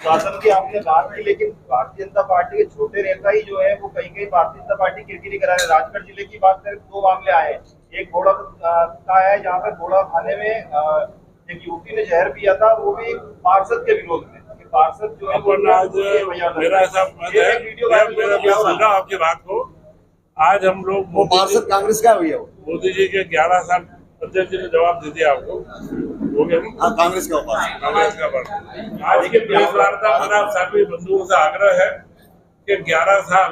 शासन की आपने बात की, लेकिन भारतीय जनता पार्टी के छोटे नेता ही जो है वो कहीं कहीं भारतीय जनता पार्टी किरकिरी करा रहे हैं। राजगढ़ जिले की बात करें, दो मामले आए हैं। एक घोड़ा का है, जहाँ पे घोड़ा थाने में एक युवती ने जहर पिया था, वो भी पार्षद के विरोध में। पार्षद जो है मेरा ऐसा मत है, मैं सुना आपकी बात को। आज हम लोग पार्षद कांग्रेस का हुई है, मोदी जी के 11 साल अध्यक्ष जी ने जवाब दे दिया आपको, हो गया हाँ, कांग्रेस का कांग्रेस का पार्टी। आज के प्रेस वार्ता मेरा सभी बंधुओं से आग्रह है कि 11 साल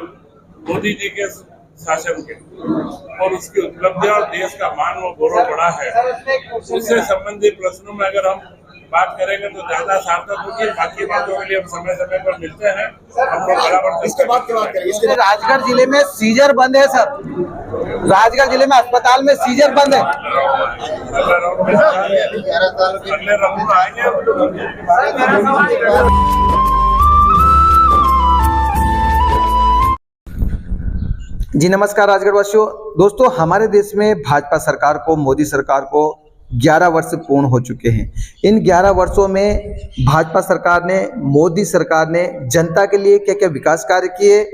मोदी जी के शासन के और उसकी उपलब्धियां और देश का मान व गौरव बढ़ा है, उससे संबंधित प्रश्नों में अगर हम बात करेंगे तो ज्यादा सार्थक होगी। बाकी बातों के लिए हम समय समय पर मिलते हैं, हम लोग बराबर। इसके बाद की बात करेंगे। राजगढ़ जिले में सीजर बंद है सर, राजगढ़ जिले में अस्पताल में सीजर बंद है। अगले राउंड में आएंगे। जी नमस्कार राजगढ़ वासियों। दोस्तों, हमारे देश में भाजपा सरकार को, मोदी सरकार को 11 वर्ष पूर्ण हो चुके हैं। इन 11 वर्षों में भाजपा सरकार ने, मोदी सरकार ने जनता के लिए क्या क्या विकास कार्य किए,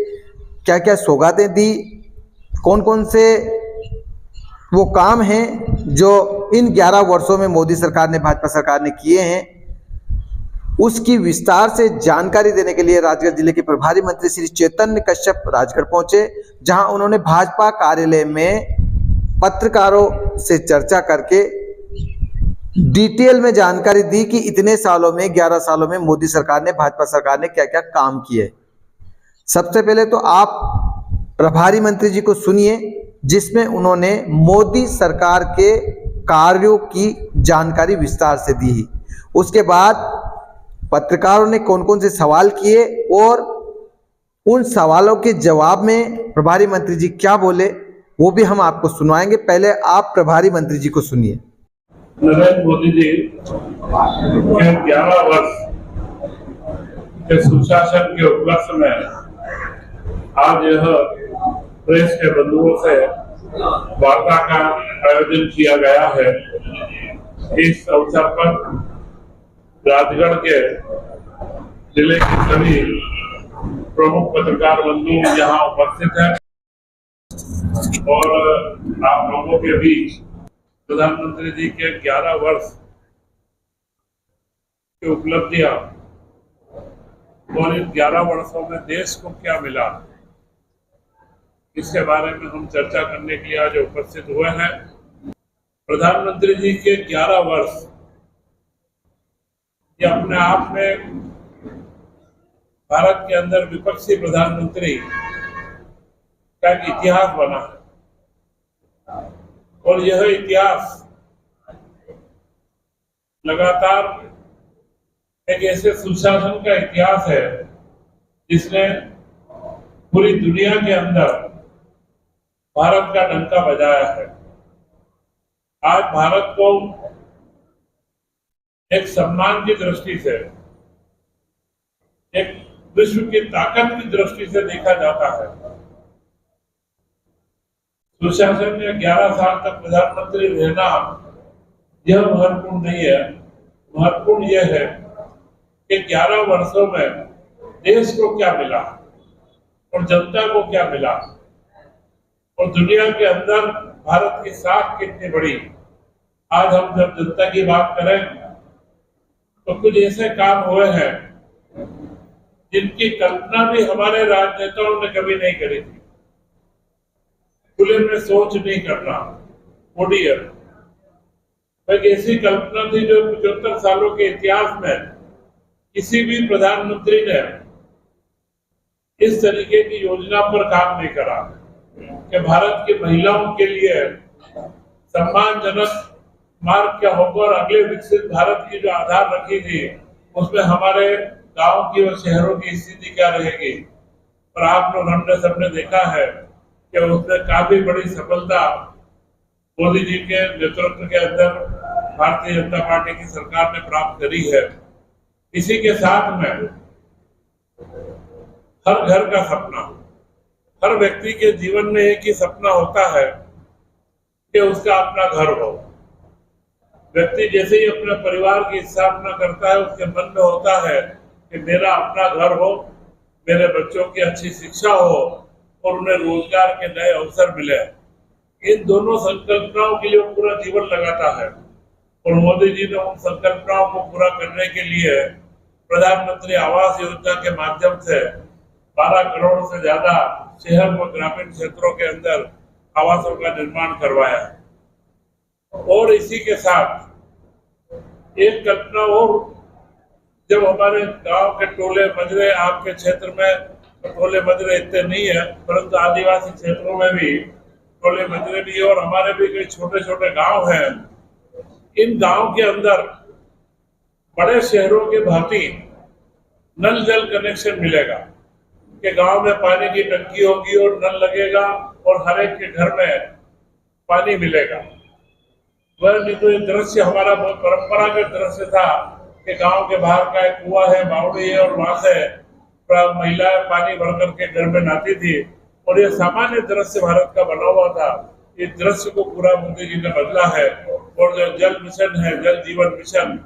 क्या क्या सौगातें दी, कौन कौन से वो काम हैं जो इन 11 वर्षों में मोदी सरकार ने, भाजपा सरकार ने किए हैं, उसकी विस्तार से जानकारी देने के लिए राजगढ़ जिले के प्रभारी मंत्री श्री चैतन्य कश्यप राजगढ़ पहुंचे, जहां उन्होंने भाजपा कार्यालय में पत्रकारों से चर्चा करके डिटेल में जानकारी दी कि इतने सालों में, 11 सालों में मोदी सरकार ने, भाजपा सरकार ने क्या क्या काम किए। सबसे पहले तो आप प्रभारी मंत्री जी को सुनिए, जिसमें उन्होंने मोदी सरकार के कार्यों की जानकारी विस्तार से दी। उसके बाद पत्रकारों ने कौन कौन से सवाल किए और उन सवालों के जवाब में प्रभारी मंत्री जी क्या बोले, वो भी हम आपको सुनवाएंगे। पहले आप प्रभारी मंत्री जी को सुनिए। नरेंद्र मोदी जी के 11 वर्ष के सुशासन के उपलक्ष्य में आज यह प्रेस के बंधुओं से वार्ता का आयोजन किया गया है। इस अवसर पर राजगढ़ के जिले के सभी प्रमुख पत्रकार बंधु यहाँ उपस्थित हैं और आप लोगों के बीच प्रधानमंत्री जी के 11 वर्ष की उपलब्धियां और इन 11 वर्षों में देश को क्या मिला, इसके बारे में हम चर्चा करने के लिए आज उपस्थित हुए हैं। प्रधानमंत्री जी के 11 वर्ष ये अपने आप में भारत के अंदर विपक्षी प्रधानमंत्री का एक इतिहास बना है और यह इतिहास लगातार एक ऐसे सुशासन का इतिहास है जिसने पूरी दुनिया के अंदर भारत का डंका बजाया है। आज भारत को एक सम्मान की दृष्टि से, एक विश्व की ताकत की दृष्टि से देखा जाता है। सुशासन में 11 साल तक प्रधानमंत्री रहना यह महत्वपूर्ण नहीं है। महत्वपूर्ण यह है कि 11 वर्षों में देश को क्या मिला और जनता को क्या मिला और दुनिया के अंदर भारत की साख कितनी बड़ी। आज हम जब जनता की बात करें तो कुछ ऐसे काम हुए हैं जिनकी कल्पना भी हमारे राजनेताओं ने कभी नहीं करी थी। खुले में सोच नहीं करना, ओडीएफ एक ऐसी कल्पना थी जो 75 सालों के इतिहास में किसी भी प्रधानमंत्री ने इस तरीके की योजना पर काम नहीं करा कि भारत की महिलाओं के लिए सम्मानजनक मार्ग क्या होगा और अगले विकसित भारत की जो आधार रखी थी उसमें हमारे गांव की और शहरों की स्थिति क्या रहेगी। और आप लोग हमने सबने देखा है कि उसमें काफी बड़ी सफलता मोदी जी के नेतृत्व के अंदर भारतीय जनता पार्टी की सरकार ने प्राप्त करी है। इसी के साथ में हर घर का सपना, हर व्यक्ति के जीवन में एक ही सपना होता है कि उसका अपना घर हो। व्यक्ति जैसे ही अपने परिवार की स्थापना करता है उसके मन में होता है कि मेरा अपना घर हो, मेरे बच्चों की अच्छी शिक्षा हो और उन्हें रोजगार के नए अवसर मिले। इन दोनों संकल्पनाओं के लिए वो पूरा जीवन लगाता है और मोदी जी ने उन संकल्पनाओं को पूरा करने के लिए प्रधानमंत्री आवास योजना के माध्यम से 12 करोड़ से ज्यादा शहर व ग्रामीण क्षेत्रों के अंदर आवासों का निर्माण करवाया है। और इसी के साथ एक कल्पना और, जब हमारे गांव के टोले मजरे, आपके क्षेत्र में टोले मजरे इतने नहीं है परंतु आदिवासी क्षेत्रों में भी टोले मजरे भी और हमारे भी कई छोटे छोटे गांव हैं, इन गांव के अंदर बड़े शहरों के भांति नल जल कनेक्शन मिलेगा कि गांव में पानी की टंकी होगी और नल लगेगा और हर एक के घर में पानी मिलेगा। वह नहीं तो ये दृश्य हमारा बहुत परंपरागत दृश्य था कि गांव के बाहर का एक कुआं है, बावड़ी है और वहां से महिलाएं पानी भर करके घर में नहाती थी और ये सामान्य दृश्य भारत का बना हुआ था। इस दृश्य को पूरा मोदी जी ने बदला है और जो जल मिशन है, जल जीवन मिशन,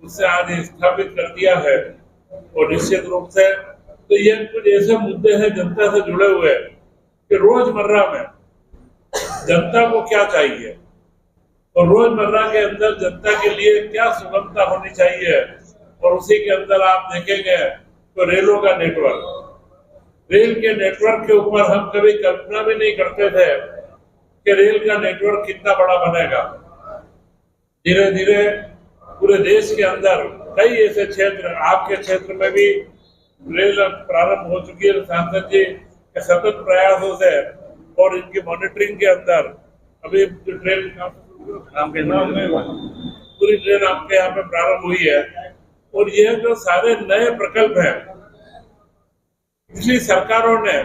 उससे आज स्थापित कर दिया है। और निश्चित रूप से तो ये कुछ ऐसे मुद्दे हैं जनता से जुड़े हुए कि रोजमर्रा में जनता को क्या चाहिए और रोजमर्रा के अंदर जनता के लिए क्या सुगमता होनी चाहिए। और उसी के अंदर आप देखेंगे तो रेलों का नेटवर्क, रेल के नेटवर्क के ऊपर हम कभी कल्पना भी नहीं करते थे कि रेल का नेटवर्क कितना बड़ा बनेगा। धीरे धीरे पूरे देश के अंदर कई ऐसे क्षेत्र, आपके क्षेत्र में भी रेल प्रारंभ हो चुकी है सांसद जी के सतत प्रयासों से और इनकी मॉनिटरिंग के अंदर। अभी जो ट्रेन पूरी ट्रेन आपके यहाँ पे प्रारंभ हुई है और यह जो सारे नए प्रकल्प हैं, पिछली सरकारों ने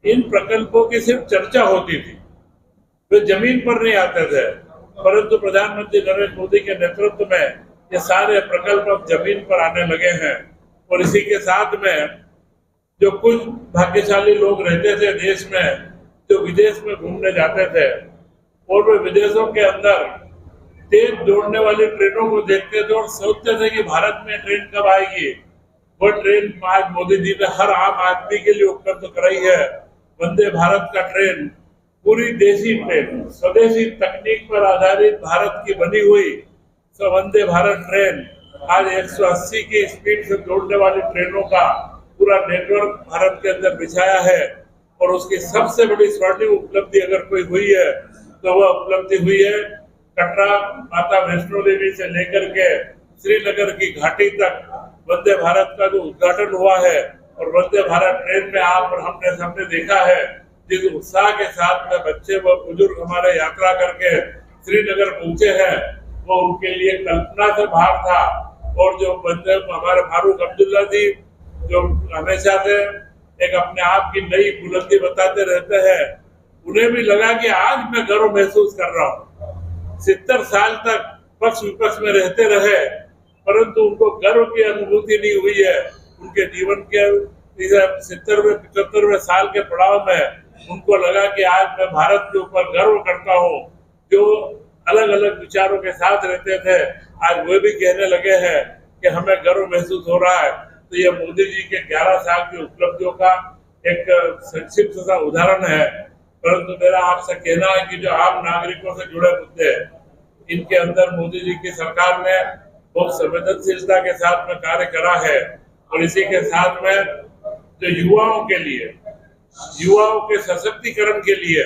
इन प्रकल्पों की सिर्फ चर्चा होती थी, वे जमीन पर नहीं आते थे, परंतु प्रधानमंत्री नरेंद्र मोदी के नेतृत्व में ये सारे प्रकल्प अब जमीन पर आने लगे हैं। और इसी के साथ में जो कुछ भाग्यशाली लोग रहते थे देश में, जो विदेश में घूमने जाते थे और वे विदेशों के अंदर तेज दौड़ने वाली ट्रेनों को देखते थे और सोचते थे कि भारत में ट्रेन कब आएगी। वो ट्रेन आज मोदी जी ने हर आम आदमी के लिए उपलब्ध कराई है। वंदे भारत का ट्रेन, पूरी देसी ट्रेन, स्वदेशी तकनीक पर आधारित भारत की बनी हुई वंदे भारत ट्रेन आज 180 की स्पीड से दौड़ने वाली ट्रेनों का पूरा नेटवर्क भारत के अंदर बिछाया है। और उसकी सबसे बड़ी स्वर्णिम उपलब्धि अगर कोई हुई है तो वह उपलब्धि हुई है कटरा माता वैष्णो देवी से लेकर के श्रीनगर की घाटी तक वंदे भारत का जो उद्घाटन हुआ है। और वंदे भारत ट्रेन में आप और हमने सबने देखा है जिस उत्साह के साथ में बच्चे व बुजुर्ग हमारे यात्रा करके श्रीनगर पहुंचे हैं, वो उनके लिए कल्पना से बाहर था। और जो बंदे हमारे फारूक अब्दुल्ला जी जो हमेशा से एक अपने आप की नई बुलंदी बताते रहते हैं, उन्हें भी लगा कि आज मैं गर्व महसूस कर रहा हूँ। 70 साल तक पक्ष विपक्ष में रहते रहे परंतु उनको गर्व की अनुभूति नहीं हुई है। उनके जीवन के 70वें 75वें साल के पड़ाव में उनको लगा कि आज मैं भारत के ऊपर गर्व करता हूँ। जो अलग अलग विचारों के साथ रहते थे आज वे भी कहने लगे हैं कि हमें गर्व महसूस हो रहा है। तो ये मोदी जी के 11 साल की उपलब्धियों का एक संक्षिप्त सा उदाहरण है। परंतु मेरा आपसे कहना है कि जो आम नागरिकों से जुड़े मुद्दे हैं, इनके अंदर मोदी जी की सरकार ने बहुत संवेदनशीलता के साथ में कार्य करा है। और इसी के साथ में जो युवाओं के लिए, युवाओं के सशक्तिकरण के लिए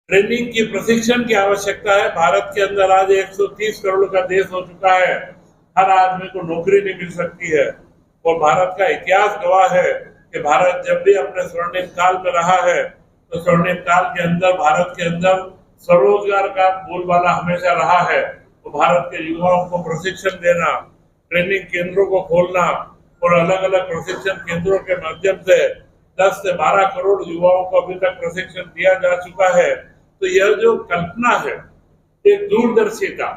ट्रेनिंग की, प्रशिक्षण की आवश्यकता है। भारत के अंदर आज 130 करोड़ का देश हो चुका है, हर आदमी को नौकरी नहीं मिल सकती है। और भारत का इतिहास गवाह है कि भारत जब भी अपने स्वर्णिम काल में रहा है तो स्वर्णिम काल के अंदर भारत के अंदर स्वरोजगार का बोलबाला हमेशा रहा है। तो भारत के युवाओं को प्रशिक्षण देना, ट्रेनिंग केंद्रों को खोलना और अलग अलग प्रशिक्षण केंद्रों के माध्यम से 10 से 12 करोड़ युवाओं को अभी तक प्रशिक्षण दिया जा चुका है। तो यह जो कल्पना है, एक दूरदर्शिता,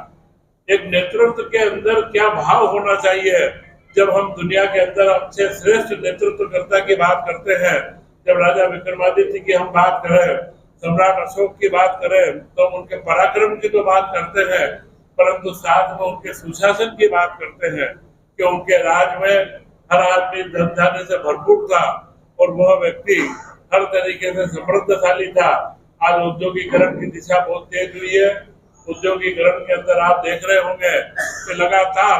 एक नेतृत्व के अंदर क्या भाव होना चाहिए। जब हम दुनिया के अंदर अच्छे श्रेष्ठ नेतृत्वकर्ता की बात करते हैं, जब राजा विक्रमादित्य की हम बात करें, सम्राट अशोक की बात करें, तो हम उनके पराक्रम की तो बात करते हैं परंतु साथ में उनके सुशासन की बात करते हैं कि कि उनके राज में हर आदमी धन धान्य से भरपूर था और वह व्यक्ति हर तरीके से समृद्धशाली था। आज औद्योगिकरण की दिशा बहुत तेज हुई है। उद्योगिकरण के अंदर आप देख रहे होंगे कि लगातार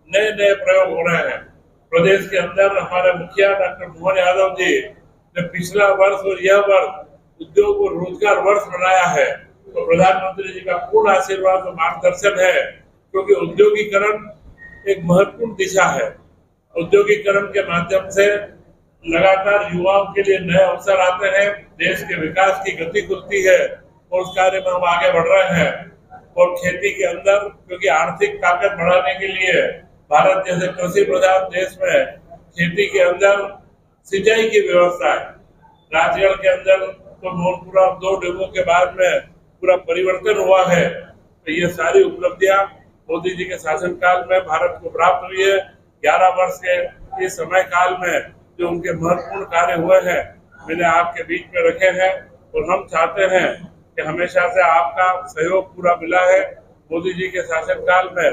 नए नए प्रयोग हो रहे हैं। प्रदेश के अंदर हमारे मुखिया डॉक्टर मोहन यादव जी ने पिछला वर्ष और यह वर्ष उद्योग और रोजगार वर्ष बनाया है, तो प्रधानमंत्री जी का पूर्ण आशीर्वाद और मार्गदर्शन है, क्योंकि उद्योगिकरण एक महत्वपूर्ण दिशा है। औद्योगिकरण के माध्यम से लगातार युवाओं के लिए नए अवसर आते हैं, देश के विकास की गति खुलती है और उस कार्य में हम आगे बढ़ रहे हैं। और खेती के अंदर, क्योंकि आर्थिक ताकत बढ़ाने के लिए भारत जैसे कृषि प्रधान देश में खेती के अंदर सिंचाई की व्यवस्था है। राजगढ़ के अंदर तो मोहनपुरा 2 डिब्बों के बाद में पूरा परिवर्तन हुआ है। तो ये सारी उपलब्धियां मोदी जी के शासनकाल में भारत को प्राप्त हुई है। 11 वर्ष के इस समय काल में जो उनके महत्वपूर्ण कार्य हुए हैं, मैंने आपके बीच में रखे हैं और हम चाहते हैं कि हमेशा से आपका सहयोग पूरा मिला है। मोदी जी के शासनकाल में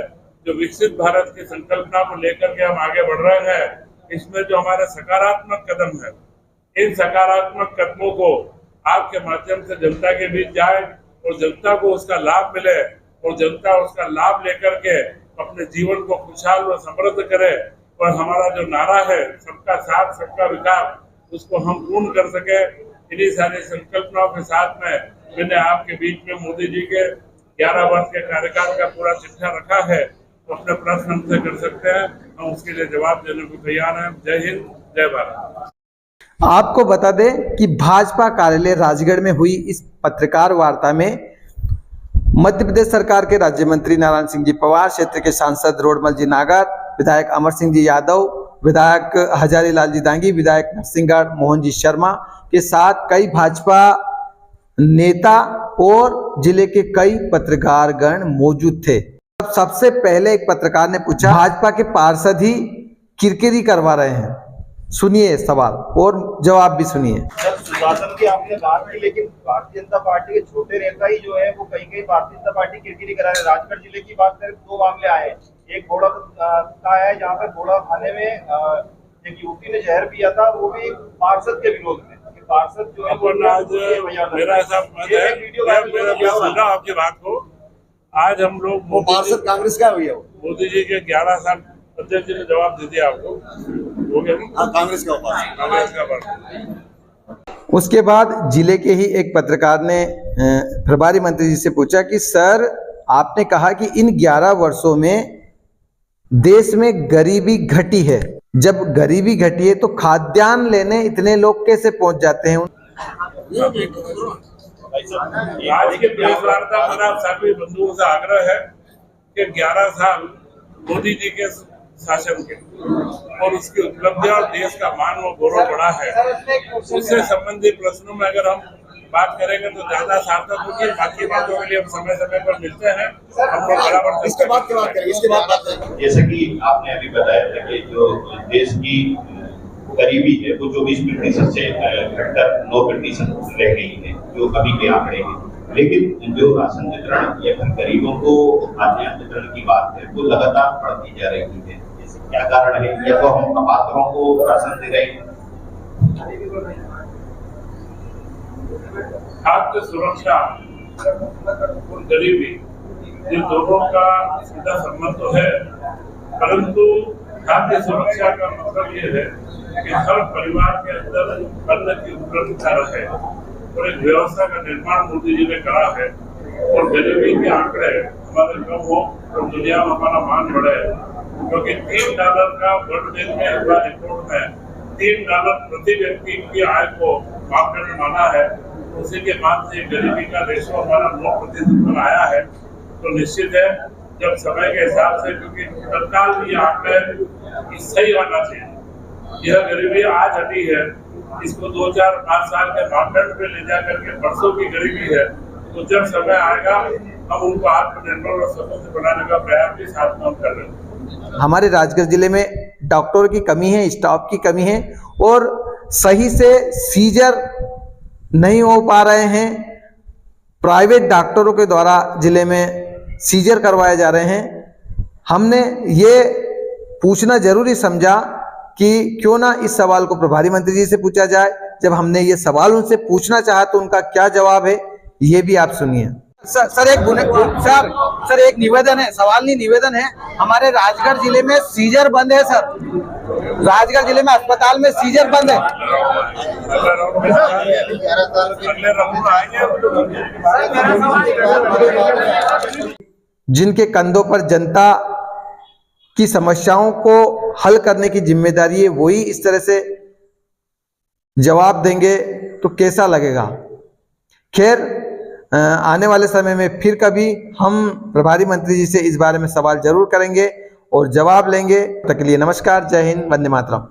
जो विकसित भारत की संकल्पना को लेकर के हम आगे बढ़ रहे हैं, इसमें जो हमारे सकारात्मक कदम है, इन सकारात्मक कदमों को आपके माध्यम से जनता के बीच जाए और जनता को उसका लाभ मिले और जनता उसका लाभ लेकर के अपने जीवन को खुशहाल व समृद्ध करे। और हमारा जो नारा है सबका साथ सबका विकास, उसको हम पूर्ण कर सके। इन्हीं सारी संकल्पनाओं के साथ में मैंने आपके बीच में मोदी जी के 11 वर्ष के कार्यकाल का पूरा चिट्ठा रखा है। तो अपने प्रश्न हमसे कर सकते हैं, हम उसके लिए जवाब देने को तैयार हैं। जय हिंद, जय भारत। आपको बता दें कि भाजपा कार्यालय राजगढ़ में हुई इस पत्रकार वार्ता में मध्य प्रदेश सरकार के राज्य मंत्री नारायण सिंह जी पवार, क्षेत्र के सांसद रोडमल जी नागर, विधायक अमर सिंह जी यादव, विधायक हजारी लाल जी दांगी, विधायक नरसिंहगढ़ मोहन जी शर्मा के साथ कई भाजपा नेता और जिले के कई पत्रकारगण मौजूद थे। सबसे पहले एक पत्रकार ने पूछा, भाजपा के पार्षद ही किरकिरी करवा रहे हैं। सुनिए सवाल और जवाब भी सुनिए। जब सुशासन की आपने बात की, लेकिन भारतीय जनता पार्टी के छोटे नेता ही जो है वो कहीं भारतीय जनता पार्टी किरकिरी करा रहे हैं। राजगढ़ जिले की बात करें, 2 मामले आए हैं। एक घोड़ा का है जहाँ पे घोड़ा खाने में एक युवती ने जहर पिया था, वो भी पार्षद के विरोध में। पार्षद जो है मेरा सुना आपकी बात को। आज हम लोग पार्षद कांग्रेस का हुई है वो। मोदी जी के 11 साल अध्यक्ष जी ने जवाब दे दिया आपको, हो गया। हाँ, कांग्रेस का कांग्रेस का पार्षद। उसके बाद जिले के ही एक पत्रकार ने प्रभारी मंत्री जी से पूछा कि सर, आपने कहा कि इन 11 वर्षों में देश में गरीबी घटी है। जब गरीबी घटी है तो खाद्यान्न लेने इतने लोग कैसे पहुंच जाते हैं? आज के प्रेस वार्ता में आप सभी बंधुओं से आग्रह है कि 11 साल मोदी जी के शासन के और उसकी उपलब्धियां और देश का मान व गौरव बढ़ा है, उससे संबंधित प्रश्नों में अगर हम बात करेंगे तो ज्यादा सार्थक होगी। बाकी बातों के लिए हम समय समय पर मिलते हैं, हम लोग बराबर। इसके बाद की बात करेंगे, इसके बाद बात करेंगे। जैसे कि आपने अभी बताया था कि जो देश की गरीबी है वो 24% से घटकर 9% रह गई है, जो अभी के आंकड़े हैं। लेकिन जो राशन वितरण या फिर गरीबों को खाद्यान्न वितरण की बात है वो लगातार बढ़ती जा रही है। क्या कारण है? या तो हम अपात्रों को राशन दे रहे हैं। खाद्य सुरक्षा और गरीबी, ये दोनों का सीधा संबंध तो है, परंतु खाद्य सुरक्षा का मतलब ये है कि हर परिवार के अंदर अन्न की उपलब्धता रहे और एक व्यवस्था का निर्माण मोदी जी ने करा है। और गरीबी के आंकड़े हमारे कम हो तो दुनिया में हमारा मान बढ़े, क्योंकि $3 का वर्ल्ड बैंक में हुआ रिपोर्ट में $3 प्रति व्यक्ति की आय को मापदंड माना है। उसी के बाद से गरीबी का रेशो हमारा 9% पर आया है। तो निश्चित है जब समय के हिसाब से, क्योंकि तत्काल ये आंकड़े सही होना चाहिए। यह गरीबी आज हटी है, इसको 2, 4, 5 साल के मापदंड पे ले जा करके वर्षों की गरीबी है। तो जब समय आएगा हम उनको आत्मनिर्भर और स्वतंत्र बनाने का प्रयास भी साथ में हम कर रहे हैं। हमारे राजगढ़ जिले में डॉक्टरों की कमी है, स्टाफ की कमी है और सही से सीजर नहीं हो पा रहे हैं। प्राइवेट डॉक्टरों के द्वारा जिले में सीजर करवाए जा रहे हैं। हमने ये पूछना जरूरी समझा कि क्यों ना इस सवाल को प्रभारी मंत्री जी से पूछा जाए। जब हमने ये सवाल उनसे पूछना चाहा तो उनका क्या जवाब है ये भी आप सुनिए। सर एक निवेदन है, सवाल नहीं निवेदन है। हमारे राजगढ़ जिले में सीजर बंद है सर, राजगढ़ जिले में अस्पताल में सीजर बंद है। जिनके कंधों पर जनता की समस्याओं को हल करने की जिम्मेदारी है, वही इस तरह से जवाब देंगे तो कैसा लगेगा। खैर, आने वाले समय में फिर कभी हम प्रभारी मंत्री जी से इस बारे में सवाल जरूर करेंगे और जवाब लेंगे। तब तक के लिए नमस्कार, जय हिंद, वंदे मातरम।